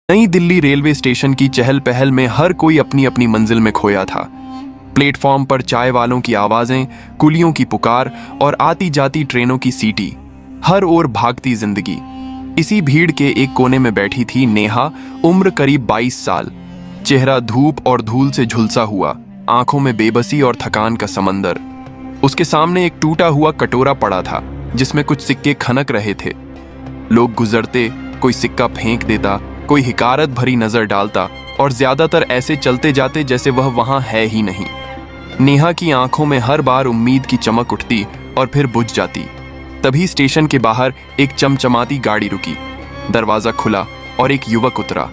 नई Delhi railway station की चहल पहल में हर कोई अपनी अपनी मंजिल में खोया था। प्लेटफॉर्म पर चाय वालों की आवाजें, कुलियों की पुकार और आती जाती ट्रेनों की सीटी, हर ओर भागती जिंदगी। इसी भीड़ के एक कोने में बैठी थी नेहा, उम्र करीब 22 साल, चेहरा धूप और धूल से झुलसा हुआ, आंखों में बेबसी और थकान का समंदर। उसके सामने एक टूटा हुआ कटोरा पड़ा था जिसमें कुछ सिक्के खनक रहे थे। लोग गुजरते, कोई सिक्का फेंक देता, कोई हिकारत भरी नजर डालता और ज्यादातर ऐसे चलते जाते जैसे वह वहां है ही नहीं। नेहा की आंखों में हर बार उम्मीद की चमक उठती और फिर बुझ जाती। तभी स्टेशन के बाहर एक चमचमाती गाड़ी रुकी, दरवाजा खुला और एक युवक उतरा।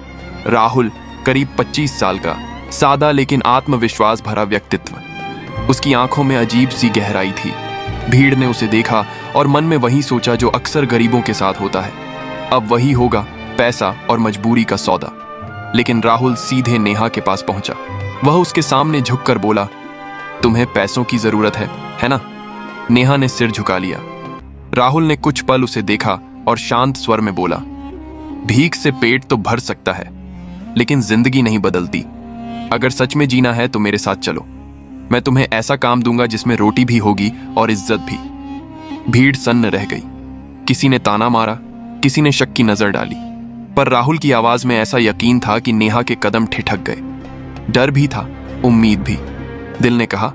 राहुल, करीब 25 साल का, सादा लेकिन आत्मविश्वास भरा व्यक्तित्व। उसकी आंखों में अजीब सी गहराई थी। भीड़ ने उसे देखा और मन में वही सोचा जो अक्सर गरीबों के साथ होता है, अब वही होगा, पैसा और मजबूरी का सौदा। लेकिन राहुल सीधे नेहा के पास पहुंचा। वह उसके सामने झुककर बोला, तुम्हें पैसों की जरूरत है ना? नेहा ने सिर झुका लिया। राहुल ने कुछ पल उसे देखा और शांत स्वर में बोला, भीख से पेट तो भर सकता है, लेकिन जिंदगी नहीं बदलती। अगर सच में जीना है तो मेरे साथ चलो, मैं तुम्हें ऐसा काम दूंगा जिसमें रोटी भी होगी और इज्जत भी। भीड़ सन्न रह गई। किसी ने ताना मारा, किसी ने शक की नजर डाली, पर राहुल की आवाज में ऐसा यकीन था कि नेहा के कदम ठिठक गए। डर भी था, उम्मीद भी। दिल ने कहा,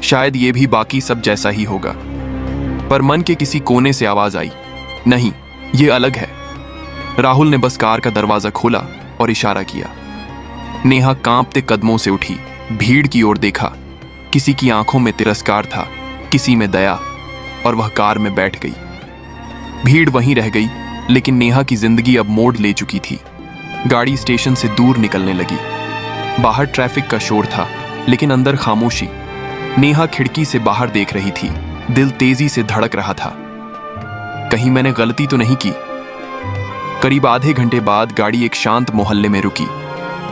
शायद ये भी बाकी सब जैसा ही होगा। पर मन के किसी कोने से आवाज आई, नहीं, ये अलग है। राहुल ने बस कार का दरवाजा खोला और इशारा किया। नेहा कांपते कदमों से उठी, भीड़ की ओर देखा। किसी की आंखों में तिरस्कार था, किसी में दया, और वह कार में बैठ गई। भीड़ वहीं रह गई, लेकिन नेहा की जिंदगी अब मोड़ ले चुकी थी। गाड़ी स्टेशन से दूर निकलने लगी। बाहर ट्रैफिक का शोर था, लेकिन अंदर खामोशी। नेहा खिड़की से बाहर देख रही थी, दिल तेजी से धड़क रहा था। कहीं मैंने गलती तो नहीं की? करीब आधे घंटे बाद गाड़ी एक शांत मोहल्ले में रुकी।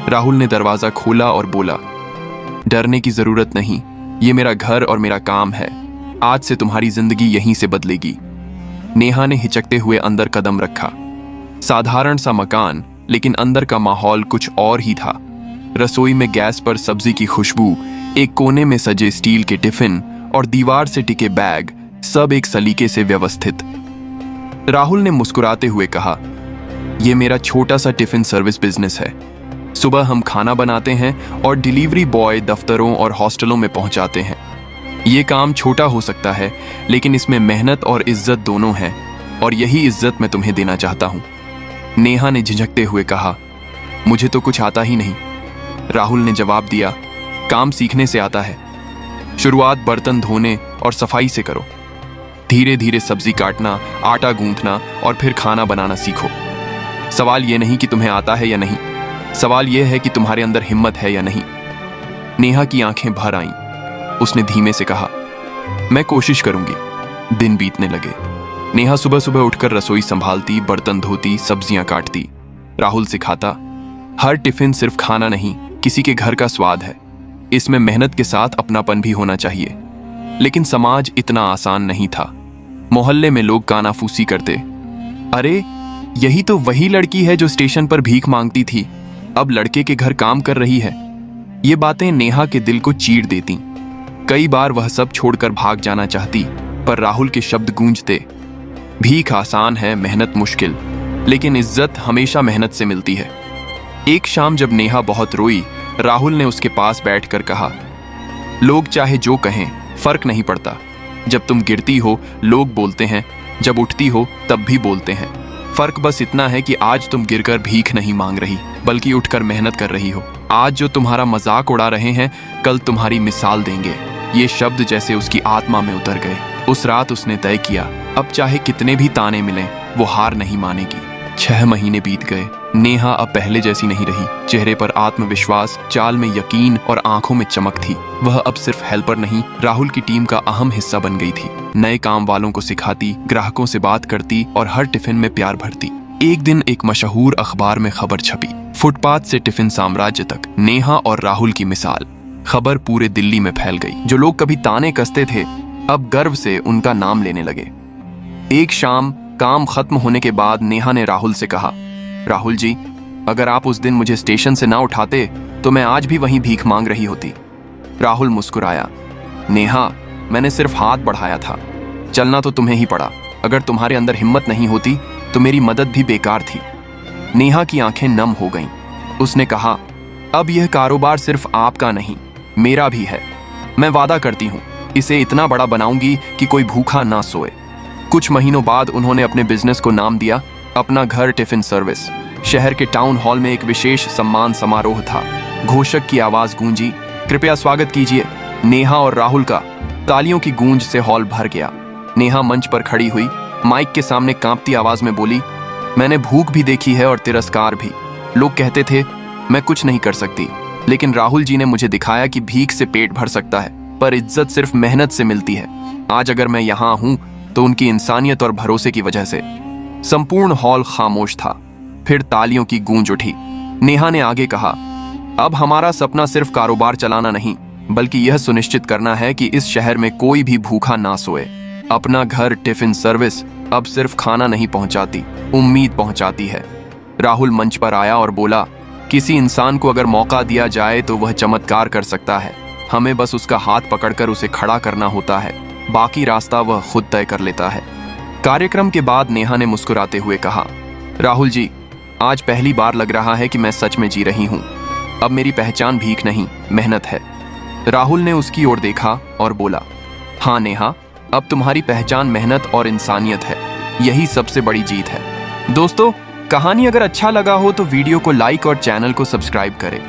राहुल ने दरवाजा खोला और बोला, डरने की जरूरत नहीं, ये मेरा घर और मेरा काम है। आज से तुम्हारी जिंदगी यहीं से बदलेगी। नेहा ने हिचकते हुए अंदर कदम रखा। साधारण सा मकान, लेकिन अंदर का माहौल कुछ और ही था। रसोई में गैस पर सब्जी की खुशबू, एक कोने में सजे स्टील के टिफिन और दीवार से टिके बैग, सब एक सलीके से व्यवस्थित। राहुल ने मुस्कुराते हुए कहा, यह मेरा छोटा सा टिफिन सर्विस बिजनेस है। सुबह हम खाना बनाते हैं और डिलीवरी बॉय दफ्तरों और हॉस्टलों में पहुंचाते हैं। ये काम छोटा हो सकता है, लेकिन इसमें मेहनत और इज्जत दोनों हैं, और यही इज्जत मैं तुम्हें देना चाहता हूं। नेहा ने झिझकते हुए कहा, मुझे तो कुछ आता ही नहीं। राहुल ने जवाब दिया, काम सीखने से आता है। शुरुआत बर्तन धोने और सफाई से करो। धीरे धीरे सब्जी काटना, आटा गूंथना और फिर खाना बनाना सीखो। सवाल यह नहीं कि तुम्हें आता है या नहीं, सवाल यह है कि तुम्हारे अंदर हिम्मत है या नहीं। नेहा की आंखें भर आईं। उसने धीमे से कहा, मैं कोशिश करूंगी। दिन बीतने लगे। नेहा सुबह सुबह उठकर रसोई संभालती, बर्तन धोती, सब्जियां काटती। राहुल सिखाता, हर टिफिन सिर्फ खाना नहीं, किसी के घर का स्वाद है। इसमें मेहनत के साथ अपनापन भी होना चाहिए। लेकिन समाज इतना आसान नहीं था। मोहल्ले में लोग कानाफूसी करते, अरे यही तो वही लड़की है जो स्टेशन पर भीख मांगती थी, अब लड़के के घर काम कर रही है। ये बातें नेहा के दिल को चीर देती। कई बार वह सब छोड़कर भाग जाना चाहती, पर राहुल के शब्द गूंजते, भीख आसान है, मेहनत मुश्किल, लेकिन इज्जत हमेशा मेहनत से मिलती है। एक शाम जब नेहा बहुत रोई, राहुल ने उसके पास बैठकर कहा, लोग चाहे जो कहें, फर्क नहीं पड़ता। जब तुम गिरती हो लोग बोलते हैं, जब उठती हो तब भी बोलते हैं। फर्क बस इतना है कि आज तुम गिरकर भीख नहीं मांग रही, बल्कि उठकर मेहनत कर रही हो। आज जो तुम्हारा मजाक उड़ा रहे हैं, कल तुम्हारी मिसाल देंगे। ये शब्द जैसे उसकी आत्मा में उतर गए। उस रात उसने तय किया, अब चाहे कितने भी ताने मिलें, वो हार नहीं मानेगी। 6 महीने बीत गए। नेहा अब पहले जैसी नहीं रही। चेहरे पर आत्मविश्वास, चाल में यकीन और आंखों में चमक थी। वह अब सिर्फ हेल्पर नहीं, राहुल की टीम का अहम हिस्सा बन गई थी। नए काम वालों को सिखाती, ग्राहकों से बात करती और हर टिफिन में प्यार भरती। एक दिन एक मशहूर अखबार में खबर छपी, फुटपाथ से टिफिन साम्राज्य तक, नेहा और राहुल की मिसाल। खबर पूरे दिल्ली में फैल गई। जो लोग कभी ताने कसते थे, अब गर्व से उनका नाम लेने लगे। एक शाम काम खत्म होने के बाद नेहा ने राहुल से कहा, राहुल जी, अगर आप उस दिन मुझे स्टेशन से ना उठाते तो मैं आज भी वहीं भीख मांग रही होती। राहुल मुस्कुराया। नेहा, मैंने सिर्फ हाथ बढ़ाया था, चलना तो तुम्हें ही पड़ा। अगर तुम्हारे अंदर हिम्मत नहीं होती तो मेरी मदद भी बेकार थी। नेहा की आंखें नम हो गईं। उसने कहा, अब यह कारोबार सिर्फ आपका नहीं, मेरा भी है। मैं वादा करती हूँ इसे इतना बड़ा बनाऊंगी कि कोई भूखा ना सोए। कुछ महीनों बाद उन्होंने अपने बिजनेस को नाम दिया अपना घर टिफिन सर्विस। शहर के टाउन हॉल में एक विशेष सम्मान समारोह था। घोषक की आवाज गूंजी, कृपया स्वागत कीजिए नेहा और राहुल का। तालियों की गूंज से हॉल भर गया। नेहा मंच पर खड़ी हुई, माइक के सामने कांपती आवाज में बोली, मैंने भूख भी देखी है और तिरस्कार भी। लोग कहते थे मैं कुछ नहीं कर सकती, लेकिन राहुल जी ने मुझे दिखाया कि भीख से पेट भर सकता है, पर इज्जत सिर्फ मेहनत से मिलती है। आज अगर मैं यहाँ हूं तो उनकी इंसानियत और भरोसे की वजह से। संपूर्ण हॉल खामोश था। फिर तालियों की गूंज उठी। नेहा ने आगे कहा, अब हमारा सपना सिर्फ कारोबार चलाना नहीं, बल्कि यह सुनिश्चित करना है कि इस शहर में कोई भी भूखा ना सोए। अपना घर टिफिन सर्विस अब सिर्फ खाना नहीं पहुंचाती, उम्मीद पहुंचाती है। राहुल मंच पर आया और बोला, किसी इंसान को अगर मौका दिया जाए तो वह चमत्कार कर सकता है। हमें बस उसका हाथ पकड़कर उसे खड़ा करना होता है, बाकी रास्ता वह खुद तय कर लेता है। कार्यक्रम के बाद नेहा ने मुस्कुराते हुए कहा, राहुल जी, आज पहली बार लग रहा है कि मैं सच में जी रही हूं। अब मेरी पहचान भीख नहीं, मेहनत है। राहुल ने उसकी ओर देखा और बोला, हाँ नेहा, अब तुम्हारी पहचान मेहनत और इंसानियत है। यही सबसे बड़ी जीत है। दोस्तों, कहानी अगर अच्छा लगा हो तो वीडियो को लाइक और चैनल को सब्सक्राइब करें।